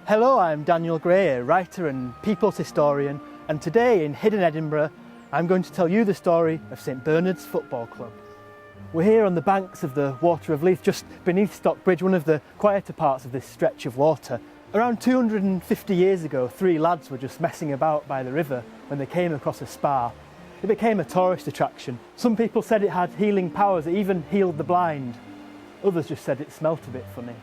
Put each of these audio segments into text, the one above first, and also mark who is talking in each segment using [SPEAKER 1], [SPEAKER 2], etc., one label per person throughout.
[SPEAKER 1] Hello, I'm Daniel Gray, a writer and people's historian, and today in hidden Edinburgh I'm going to tell you the story of St Bernard's Football Club. We're here on the banks of the Water of Leith, just beneath Stockbridge, one of the quieter parts of this stretch of water. Around 250 years ago, three lads were just messing about by the river when they came across a spa. It became a tourist attraction. Some people said it had healing powers, it even healed the blind. Others just said it smelt a bit funny.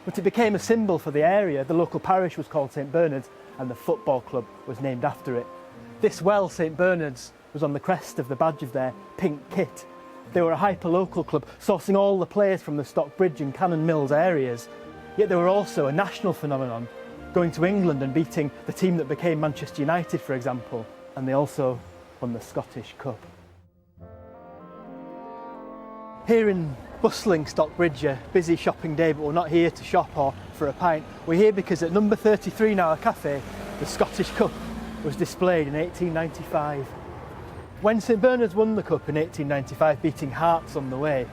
[SPEAKER 1] But it became a symbol for the area. The local parish was called St Bernard's and the football club was named after it. This well, St Bernard's, was on the crest of the badge of their pink kit. They were a hyper-local club, sourcing all the players from the Stockbridge and Cannon Mills areas. Yet they were also a national phenomenon, going to England and beating the team that became Manchester United, for example, and they also won the Scottish Cup. Here in bustling Stockbridge, a busy shopping day, but we're not here to shop or for a pint. We're here because at number 33 now, a cafe, the Scottish Cup was displayed in 1895. When St Bernard's won the Cup in 1895, beating Hearts on the way,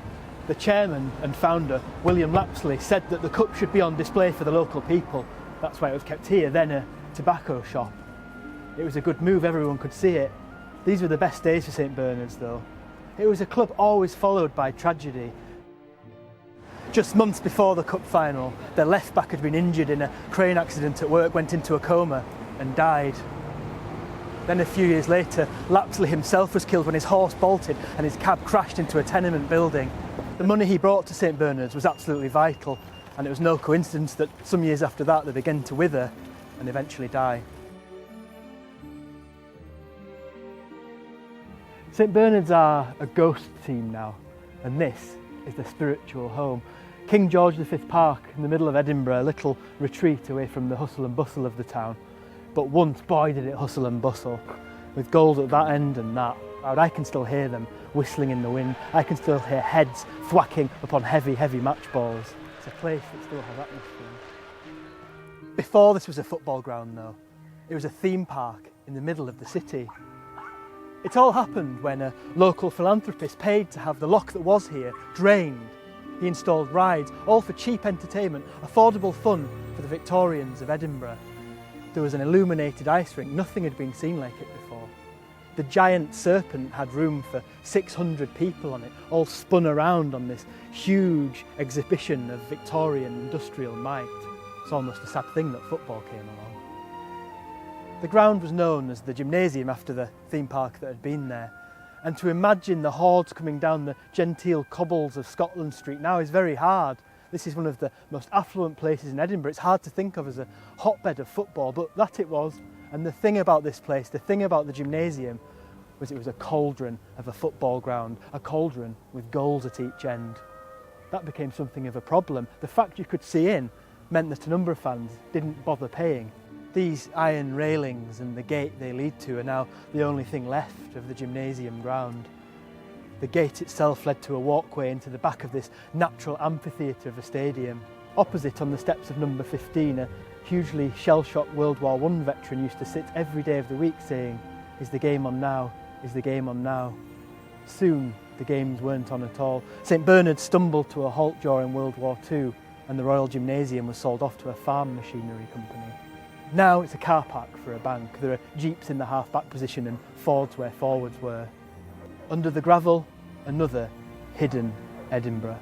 [SPEAKER 1] the chairman and founder, William Lapsley, said that the Cup should be on display for the local people. That's why it was kept here, then a tobacco shop. It was a good move, everyone could see it. These were the best days for St Bernard's though. It was a club always followed by tragedy. Just months before the Cup final, their left back had been injured in a crane accident at work, went into a coma and died. Then a few years later, Lapsley himself was killed when his horse bolted and his cab crashed into a tenement building. The money he brought to St Bernard's was absolutely vital, and it was no coincidence that some years after that they began to wither and eventually die. St Bernard's are a ghost team now, and this is their spiritual home. King George V Park in the middle of Edinburgh, a little retreat away from the hustle and bustle of the town. But once, boy did it hustle and bustle, with goals at that end and that. I can still hear them whistling in the wind. I can still hear heads thwacking upon heavy, heavy match balls. It's a place that still has atmosphere. Before this was a football ground though, it was a theme park in the middle of the city. It all happened when a local philanthropist paid to have the loch that was here drained. He installed rides, all for cheap entertainment, affordable fun for the Victorians of Edinburgh. There was an illuminated ice rink, nothing had been seen like it before. The giant serpent had room for 600 people on it, all spun around on this huge exhibition of Victorian industrial might. It's almost a sad thing that football came along. The ground was known as the gymnasium after the theme park that had been there. And to imagine the hordes coming down the genteel cobbles of Scotland Street now is very hard. This is one of the most affluent places in Edinburgh. It's hard to think of as a hotbed of football, but that it was. And the thing about this place, the thing about the gymnasium, was it was a cauldron of a football ground, a cauldron with goals at each end. That became something of a problem. The fact you could see in meant that a number of fans didn't bother paying. These iron railings and the gate they lead to are now the only thing left of the gymnasium ground. The gate itself led to a walkway into the back of this natural amphitheatre of a stadium. Opposite, on the steps of number 15, a hugely shell-shocked World War I veteran used to sit every day of the week saying, "Is the game on now? Is the game on now?" Soon the games weren't on at all. St Bernard stumbled to a halt during World War II and the Royal Gymnasium was sold off to a farm machinery company. Now it's a car park for a bank. There are jeeps in the half-back position and Fords where forwards were. Under the gravel, another hidden Edinburgh.